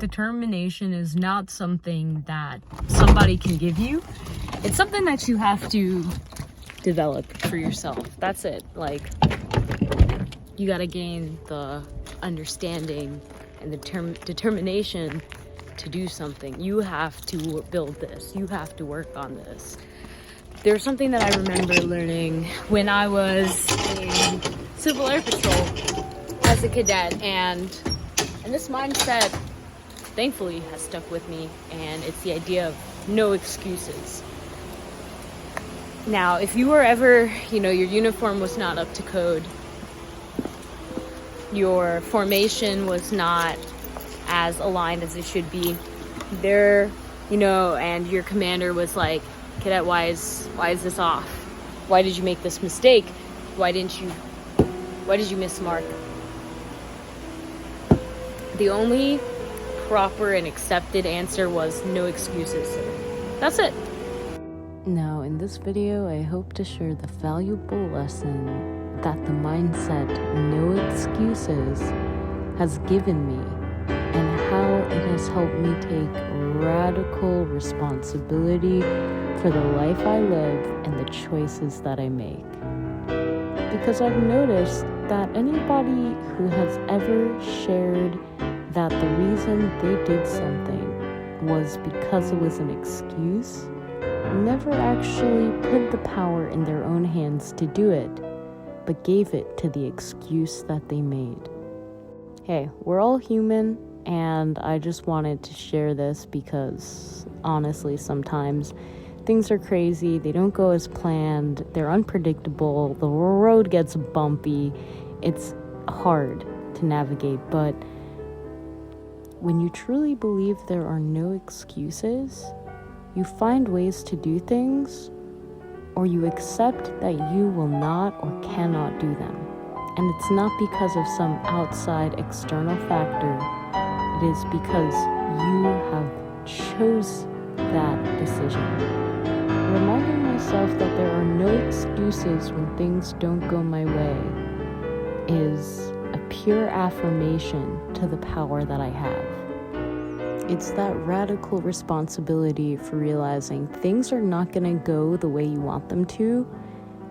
determination is not something that somebody can give you. It's something that you have to develop for yourself. That's it. Like, you gotta gain the understanding and the determination to do something. You have to build this. You have to work on this. There's something that I remember learning when I was in Civil Air Patrol as a cadet, and this mindset thankfully has stuck with me, and it's the idea of no excuses. Now, if you were ever, your uniform was not up to code, your formation was not as aligned as it should be there, and your commander was like, "Cadet, why is this off? Why did you make this mistake? Why did you miss the mark?" The only proper and accepted answer was no excuses. That's it. Now, in this video, I hope to share the valuable lesson that the mindset no excuses has given me, and how it has helped me take radical responsibility for the life I live and the choices that I make. Because I've noticed that anybody who has ever shared that the reason they did something was because it was an excuse never actually put the power in their own hands to do it, but gave it to the excuse that they made. Hey, we're all human, and I just wanted to share this because honestly, sometimes things are crazy, they don't go as planned, they're unpredictable, the road gets bumpy, it's hard to navigate, but when you truly believe there are no excuses, you find ways to do things, or you accept that you will not or cannot do them. And it's not because of some outside external factor, it is because you have chose that decision. Reminding myself that there are no excuses when things don't go my way is a pure affirmation to the power that I have. It's that radical responsibility for realizing things are not going to go the way you want them to.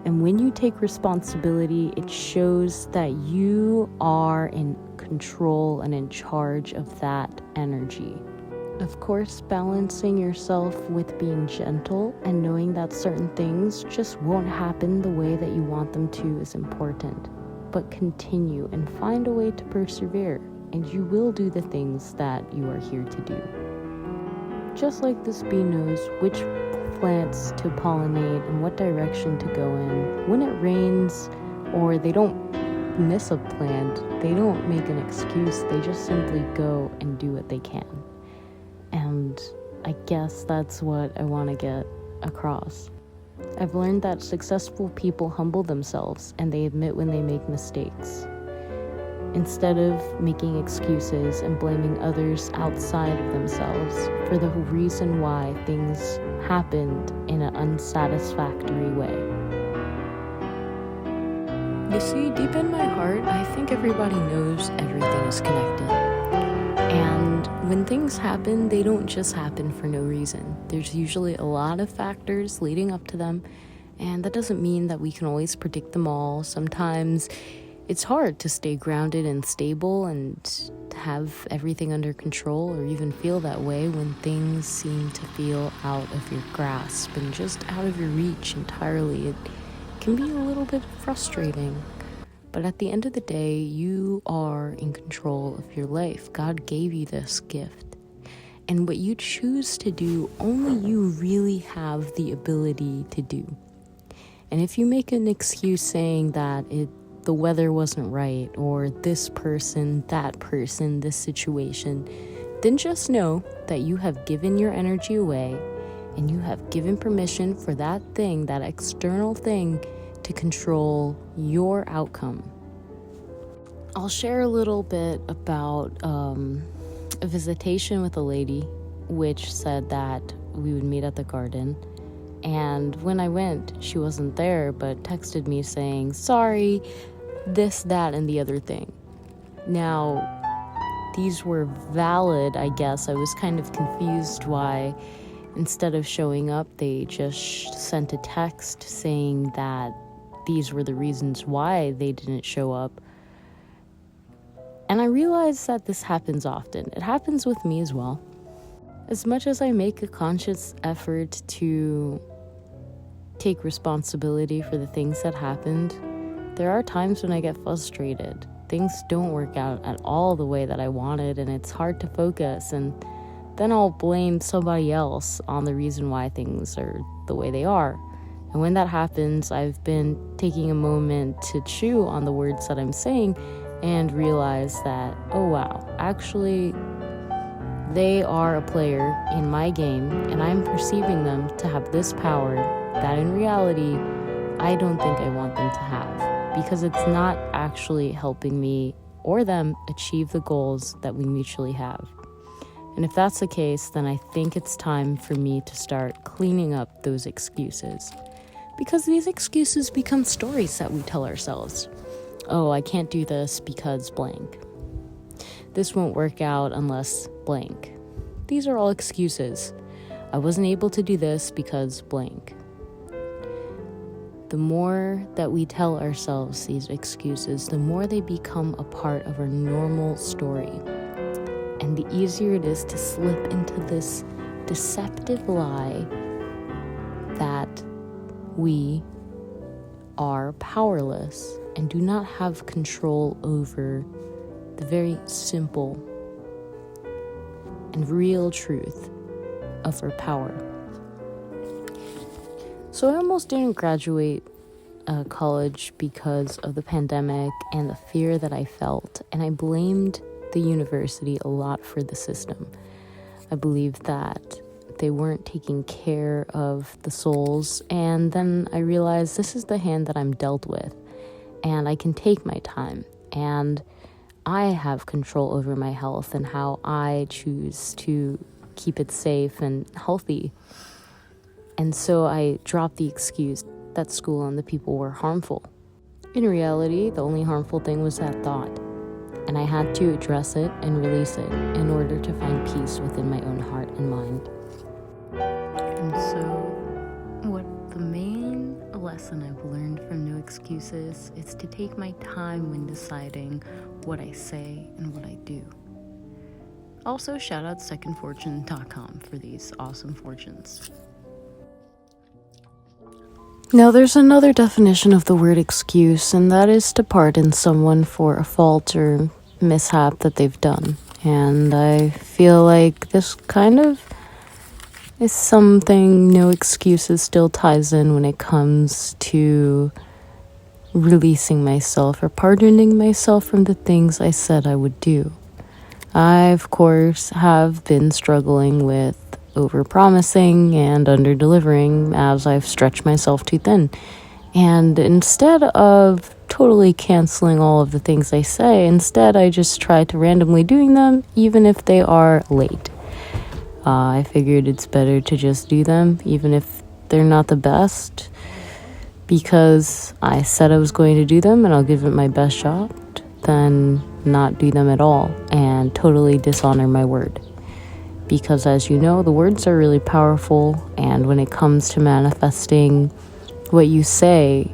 And when you take responsibility, it shows that you are in control and in charge of that energy. Of course, balancing yourself with being gentle and knowing that certain things just won't happen the way that you want them to is important. But continue and find a way to persevere, and you will do the things that you are here to do. Just like this bee knows which plants to pollinate and what direction to go in, when it rains or they don't miss a plant, they don't make an excuse, they just simply go and do what they can. And I guess that's what I want to get across. I've learned that successful people humble themselves and they admit when they make mistakes. Instead of making excuses and blaming others outside of themselves for the reason why things happened in an unsatisfactory way. You see, deep in my heart, I think everybody knows everything is connected. And when things happen, they don't just happen for no reason. There's usually a lot of factors leading up to them, and that doesn't mean that we can always predict them all. Sometimes it's hard to stay grounded and stable and to have everything under control, or even feel that way when things seem to feel out of your grasp and just out of your reach entirely. It can be a little bit frustrating. But at the end of the day, you are in control of your life. God gave you this gift. And what you choose to do, only you really have the ability to do. And if you make an excuse saying that the weather wasn't right, or this person, that person, this situation, then just know that you have given your energy away, and you have given permission for that thing, that external thing, to control your outcome. I'll share a little bit about a visitation with a lady, which said that we would meet at the garden. And when I went, she wasn't there, but texted me saying, sorry, this, that, and the other thing. Now, these were valid, I guess. I was kind of confused why instead of showing up, they just sent a text saying that these were the reasons why they didn't show up. And I realized that this happens often. It happens with me as well. As much as I make a conscious effort to take responsibility for the things that happened, there are times when I get frustrated. Things don't work out at all the way that I wanted, and it's hard to focus, and then I'll blame somebody else on the reason why things are the way they are. And when that happens, I've been taking a moment to chew on the words that I'm saying and realize that, oh wow, actually they are a player in my game, and I'm perceiving them to have this power that in reality I don't think I want them to have, because it's not actually helping me or them achieve the goals that we mutually have. And if that's the case, then I think it's time for me to start cleaning up those excuses, because these excuses become stories that we tell ourselves. Oh, I can't do this because blank. This won't work out unless blank. These are all excuses. I wasn't able to do this because blank. The more that we tell ourselves these excuses, the more they become a part of our normal story. And the easier it is to slip into this deceptive lie that we are powerless and do not have control over the very simple and real truth of our power. So I almost didn't graduate college because of the pandemic and the fear that I felt, and I blamed the university a lot for the system. I believed that they weren't taking care of the souls, and then I realized this is the hand that I'm dealt with, and I can take my time, and I have control over my health and how I choose to keep it safe and healthy. And so I dropped the excuse that school and the people were harmful. In reality, the only harmful thing was that thought, and I had to address it and release it in order to find peace within my own heart and mind. And so, what the main lesson I've learned from No Excuses is to take my time when deciding what I say and what I do. Also, shout out secondfortune.com for these awesome fortunes. Now, there's another definition of the word excuse, and that is to pardon someone for a fault or mishap that they've done. And I feel like this kind of is something No Excuses still ties in when it comes to releasing myself or pardoning myself from the things I said I would do. I, of course, have been struggling with over-promising and under-delivering as I've stretched myself too thin. And instead of totally canceling all of the things I say, instead I just try to randomly doing them, even if they are late. I figured it's better to just do them, even if they're not the best, because I said I was going to do them and I'll give it my best shot, than not do them at all and totally dishonor my word. Because as you know, the words are really powerful, and when it comes to manifesting what you say,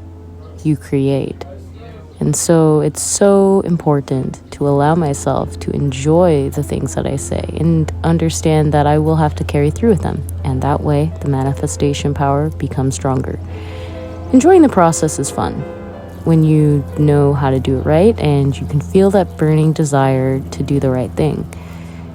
you create. And so it's so important to allow myself to enjoy the things that I say and understand that I will have to carry through with them. And that way, the manifestation power becomes stronger. Enjoying the process is fun when you know how to do it right and you can feel that burning desire to do the right thing.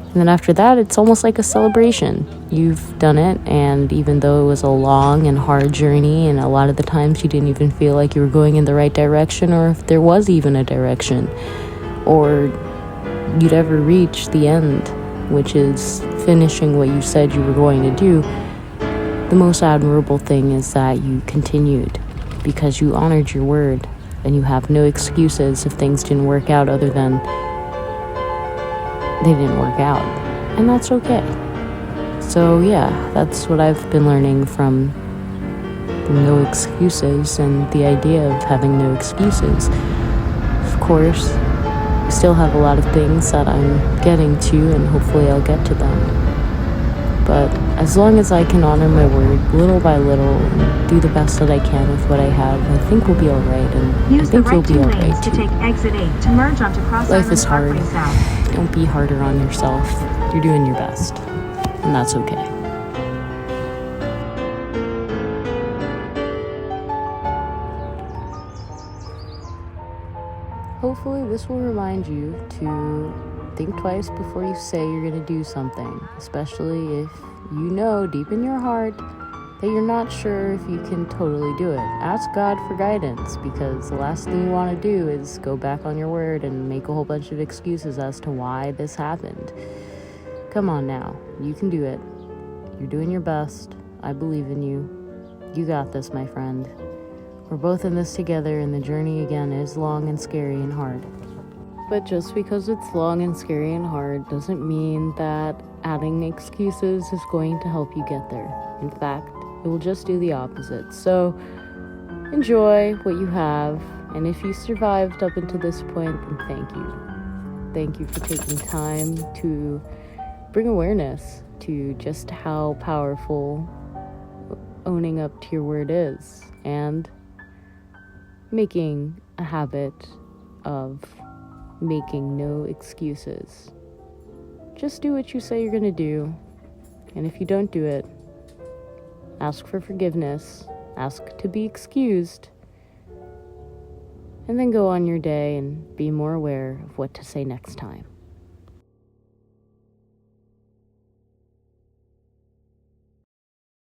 And then after that, it's almost like a celebration. You've done it, and even though it was a long and hard journey, and a lot of the times you didn't even feel like you were going in the right direction, or if there was even a direction, or you'd ever reach the end, which is finishing what you said you were going to do, the most admirable thing is that you continued, because you honored your word, and you have no excuses if things didn't work out other than they didn't work out, and that's okay. So yeah, that's what I've been learning from No Excuses and the idea of having no excuses. Of course, I still have a lot of things that I'm getting to, and hopefully I'll get to them. But as long as I can honor my word little by little and do the best that I can with what I have, I think we'll be alright, and I think you'll be alright too. Take exit 8 to merge onto Cross Life Island is hard. Parkway South. Don't be harder on yourself. You're doing your best, and that's okay. Hopefully this will remind you to think twice before you say you're going to do something, especially if you know deep in your heart that you're not sure if you can totally do it. Ask God for guidance, because the last thing you want to do is go back on your word and make a whole bunch of excuses as to why this happened. Come on now, you can do it. You're doing your best. I believe in you. You got this, my friend. We're both in this together, and the journey again is long and scary and hard. But just because it's long and scary and hard doesn't mean that adding excuses is going to help you get there. In fact, it will just do the opposite. So enjoy what you have, and if you survived up until this point, then thank you. Thank you for taking time to bring awareness to just how powerful owning up to your word is, and making a habit of making no excuses. Just do what you say you're gonna do, and if you don't do it, ask for forgiveness, ask to be excused, and then go on your day and be more aware of what to say next time.